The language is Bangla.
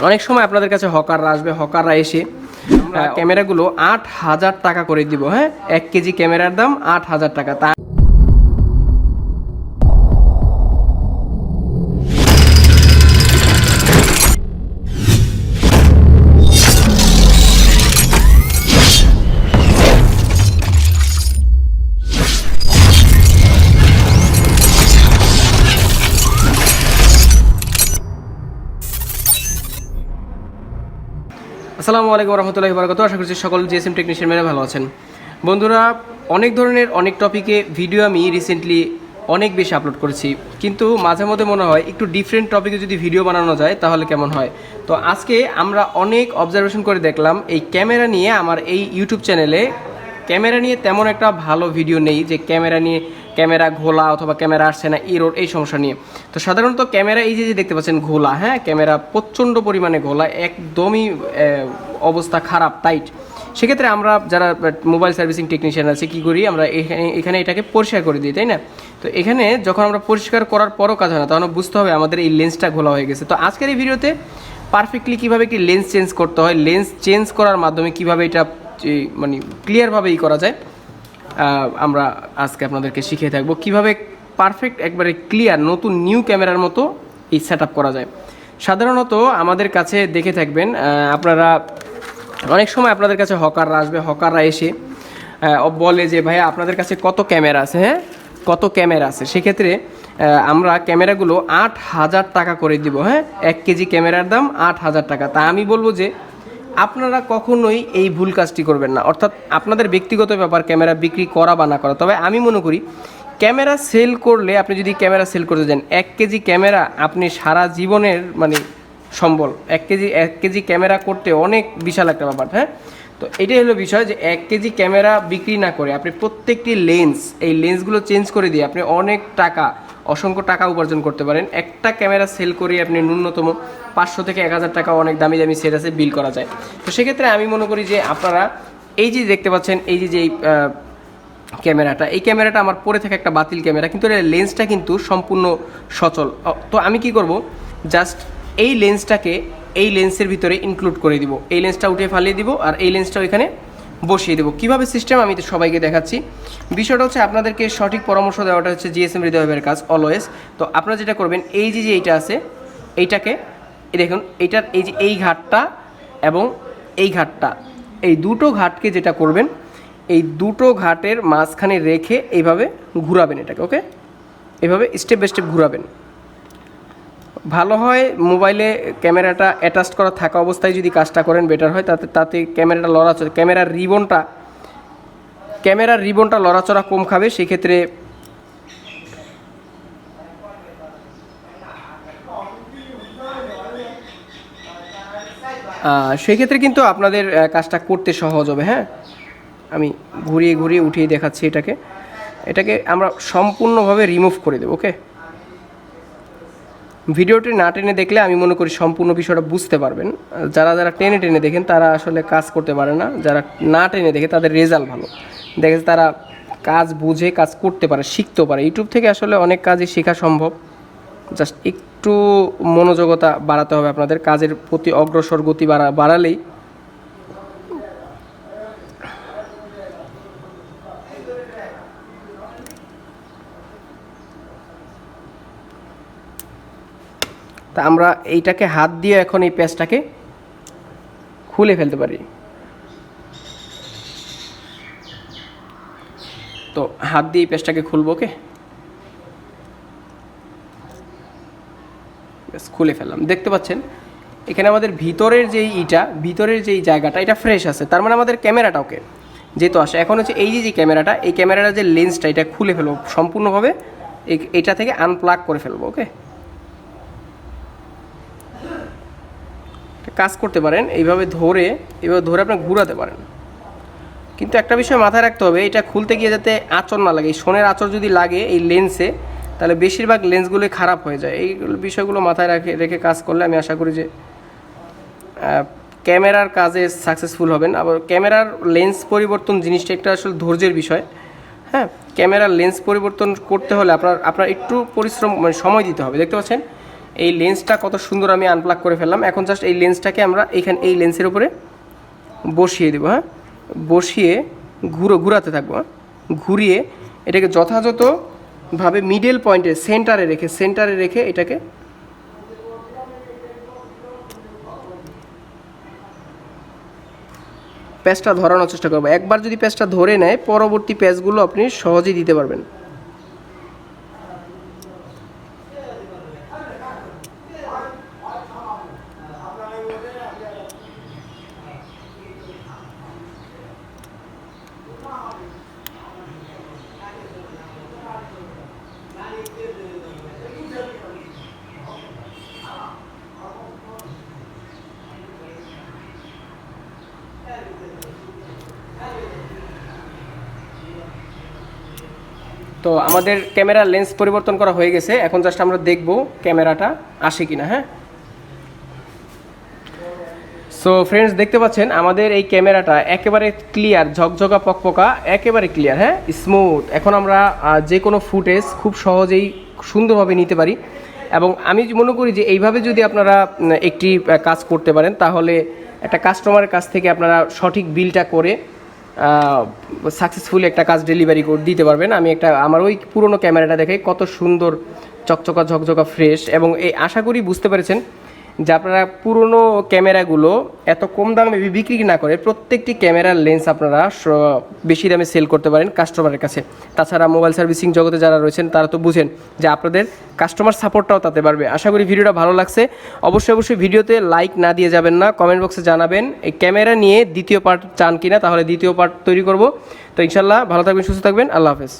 অনেক সময় আপনাদের কাছে হকাররা আসবে, হকাররা এসে ক্যামেরাগুলো ৮,০০০ টাকা করে দিব। হ্যাঁ, 1 কেজি ক্যামেরার দাম ৮,০০০ টাকা। তা আসসালামু আলাইকুম রহমতুল্লাহি বারাকাতুহু। আশা করছি সকল জিএসএম টেকনিশিয়ান মেরে ভালো আছেন। বন্ধুরা, অনেক ধরনের অনেক টপিকে ভিডিও আমি রিসেন্টলি অনেক বেশি আপলোড করেছি, কিন্তু মাঝে মধ্যে মনে হয় একটু ডিফারেন্ট টপিকে যদি ভিডিও বানানো যায় তাহলে কেমন হয়। তো আজকে আমরা অনেক অবজারভেশন করে দেখলাম এই ক্যামেরা নিয়ে আমার এই ইউটিউব চ্যানেলে ক্যামেরা নিয়ে তেমন একটা ভালো ভিডিও নেই, যে ক্যামেরা ঘোলা অথবা ক্যামেরা আসছে না এরর এই সমস্যা নিয়ে। তো সাধারণত ক্যামেরা এই যে দেখতে পাচ্ছেন ঘোলা, হ্যাঁ, ক্যামেরা প্রচণ্ড পরিমাণে ঘোলা, একদমই অবস্থা খারাপ, টাইট। সেক্ষেত্রে আমরা যারা মোবাইল সার্ভিসিং টেকনিশিয়ান আছে কী করি, আমরা এখানে এটাকে পরিষ্কার করে দিই, তাই না? তো এখানে যখন আমরা পরিষ্কার করার পরও কাজ হয় না, তখন বুঝতে হবে আমাদের এই লেন্সটা ঘোলা হয়ে গেছে। তো আজকের এই ভিডিওতে পারফেক্টলি কীভাবে একটি লেন্স চেঞ্জ করতে হয়, লেন্স চেঞ্জ করার মাধ্যমে কীভাবে এটা মানে ক্লিয়ারভাবে করা যায়, আমরা আজকে আপনাদেরকে শিখিয়ে থাকবো কীভাবে পারফেক্ট একবারে ক্লিয়ার নতুন নিউ ক্যামেরার মতো এই সেট আপ করা যায়। সাধারণত আমাদের কাছে দেখে থাকবেন আপনারা, অনেক সময় আপনাদের কাছে হকাররা আসবে, হকাররা এসে বলে যে ভাইয়া আপনাদের কাছে কত ক্যামেরা আছে, হ্যাঁ, কত ক্যামেরা আছে। সেক্ষেত্রে আমরা ক্যামেরাগুলো ৮,০০০ টাকা করে দিব। হ্যাঁ, 1 কেজি ক্যামেরার দাম ৮,০০০ টাকা। তা আমি বলবো যে আপনারা কখনোই এই ভুল কাজটি করবেন না, অর্থাৎ আপনাদের ব্যক্তিগত ব্যাপার ক্যামেরা বিক্রি করা বা না করা। তবে আমি মনে করি ক্যামেরা সেল করলে, আপনি যদি ক্যামেরা সেল করতে যান, 1 কেজি ক্যামেরা আপনি সারা জীবনের মানে সম্বল। 1 কেজি ক্যামেরা করতে অনেক বিশাল একটা ব্যাপার। হ্যাঁ, তো এটাই হলো বিষয় যে 1 কেজি ক্যামেরা বিক্রি না করে আপনি প্রত্যেকটি এই লেন্সগুলো চেঞ্জ করে দিয়ে আপনি অনেক টাকা, অসংখ্য টাকা উপার্জন করতে পারেন। একটা ক্যামেরা সেল করে আপনি ন্যূনতম 500 থেকে 1000 টাকা, অনেক দামি দামি সেট আছে, বিল করা যায়। তো সেক্ষেত্রে আমি মনে করি যে আপনারা এই যে দেখতে পাচ্ছেন এই যে এই ক্যামেরাটা আমার পরে থেকে একটা বাতিল ক্যামেরা, কিন্তু এর লেন্সটা কিন্তু সম্পূর্ণ সচল। তো আমি কি করব, জাস্ট এই লেন্সটাকে এই লেন্সের ভিতরে ইনক্লুড করে দিব, এই লেন্সটা উঠে ফালিয়ে দিব আর এই লেন্সটাও এখানে বসিয়ে দেবো। কীভাবে সিস্টেম আমি তো সবাইকে দেখাচ্ছি। বিষয়টা হচ্ছে আপনাদেরকে সঠিক পরামর্শ দেওয়াটা হচ্ছে জিএসএম হৃদয় ভাইয়ের কাজ অলওয়েজ। তো আপনারা যেটা করবেন, এই যে এইটা আছে, এইটাকে দেখুন, এইটার এই যে এই ঘাটটা এবং এই ঘাটটা, এই দুটো ঘাটকে যেটা করবেন, এই দুটো ঘাটের মাঝখানে রেখে এইভাবে ঘুরাবেন এটাকে। ওকে, এইভাবে স্টেপ বাই স্টেপ ঘুরাবেন। ভালো হয় মোবাইলে ক্যামেরাটা অ্যাটাচ করা থাকা অবস্থায় যদি কাজটা করেন বেটার হয়, তাতে ক্যামেরাটা লড়াচড়া, ক্যামেরার রিবনটা লড়াচড়া কম খাবে। সেক্ষেত্রে কিন্তু আপনাদের কাজটা করতে সহজ হবে। হ্যাঁ, আমি ঘুরিয়ে উঠিয়ে দেখাচ্ছি এটাকে আমরা সম্পূর্ণভাবে রিমুভ করে দেবো। ওকে, ভিডিওটি না টেনে দেখলে আমি মনে করি সম্পূর্ণ বিষয়টা বুঝতে পারবেন। যারা টেনে দেখেন তারা আসলে কাজ করতে পারে না, যারা না টেনে দেখে তাদের রেজাল্ট ভালো দেখে, তারা কাজ বুঝে কাজ করতে পারে, শিখতেও পারে। ইউটিউব থেকে আসলে অনেক কাজই শেখা সম্ভব, জাস্ট একটু মনোযোগতা বাড়াতে হবে আপনাদের, কাজের প্রতি অগ্রসর গতি বাড়ালেই তা আমরা এইটাকে হাত দিয়ে এখন এই পেজটাকে খুলে ফেলতে পারি। তো হাত দিয়ে এই পেজটাকে খুলবো। ওকে, খুলে ফেললাম। দেখতে পাচ্ছেন এখানে আমাদের ভিতরের যেই জায়গাটা এটা ফ্রেশ আছে, তার মানে আমাদের ক্যামেরাটা ওকে যেহেতু আসে। এখন হচ্ছে এই যে ক্যামেরাটা, এই ক্যামেরাটা যে লেন্সটা, এটা খুলে ফেলবো সম্পূর্ণভাবে, এটা থেকে আনপ্লাগ করে ফেলবো। ওকে, কাজ করতে পারেন এইভাবে ধরে আপনি ঘুরাতে পারেন। কিন্তু একটা বিষয় মাথায় রাখতে হবে, এটা খুলতে গিয়ে যাতে আঁচড় না লাগে। এই সোনের আঁচড় যদি লাগে এই লেন্সে, তাহলে বেশিরভাগ লেন্সগুলোই খারাপ হয়ে যায়। এই বিষয়গুলো মাথায় রেখে কাজ করলে আমি আশা করি যে ক্যামেরার কাজে সাকসেসফুল হবেন। আবার ক্যামেরার লেন্স পরিবর্তন জিনিসটা একটা আসলে ধৈর্যের বিষয়। হ্যাঁ, ক্যামেরার লেন্স পরিবর্তন করতে হলে আপনার একটু পরিশ্রম, মানে সময় দিতে হবে। দেখতে পাচ্ছেন এই লেন্সটা কত সুন্দর আমি আনপ্লাগ করে ফেললাম। এখন জাস্ট এই লেন্সটাকে আমরা এখানে এই লেন্সের উপরে বসিয়ে দেবো। হ্যাঁ, বসিয়ে ঘুরাতে থাকবো। ঘুরিয়ে এটাকে যথাযথভাবে মিডল পয়েন্টে সেন্টারে রেখে এটাকে প্যাচটা ধরানোর চেষ্টা করবো। একবার যদি প্যাচটা ধরে নেয়, পরবর্তী প্যাচগুলো আপনি সহজেই দিতে পারবেন। তো আমাদের ক্যামেরার লেন্স পরিবর্তন করা হয়ে গেছে। এখন জাস্ট আমরা দেখব ক্যামেরাটা আসে কিনা। হ্যাঁ, সো ফ্রেন্ডস, দেখতে পাচ্ছেন আমাদের এই ক্যামেরাটা একেবারে ক্লিয়ার, ঝকঝকা পকপকা, একেবারে ক্লিয়ার। হ্যাঁ, স্মুথ। এখন আমরা যে কোনো ফুটেজ খুব সহজেই সুন্দরভাবে নিতে পারি। এবং আমি মনে করি যে এইভাবে যদি আপনারা একটি কাজ করতে পারেন, তাহলে একটা কাস্টমারের কাছ থেকে আপনারা সঠিক বিলটা করে সাকসেসফুলি একটা কাজ ডেলিভারি করে দিতে পারবেন। আমি আমার ওই পুরনো ক্যামেরাটা দেখে কত সুন্দর চকচকা ঝকঝকা ফ্রেশ। এবং এই আশা করি বুঝতে পেরেছেন যে আপনারা পুরনো ক্যামেরাগুলো এত কম দামে বিক্রি না করে প্রত্যেকটি ক্যামেরার লেন্স আপনারা বেশি দামে সেল করতে পারেন কাস্টমারের কাছে। তাছাড়া মোবাইল সার্ভিসিং জগতে যারা রয়েছেন তারা তো বুঝেন যে আপনাদের কাস্টমার সাপোর্টটাও তাতে বাড়বে। আশা করি ভিডিওটা ভালো লাগছে। অবশ্যই ভিডিওতে লাইক না দিয়ে যাবেন না, কমেন্ট বক্সে জানাবেন এই ক্যামেরা নিয়ে দ্বিতীয় পার্ট চান কিনা, তাহলে দ্বিতীয় পার্ট তৈরি করব। তো ইনশাল্লাহ ভালো থাকবেন, সুস্থ থাকবেন, আল্লাহ হাফেজ।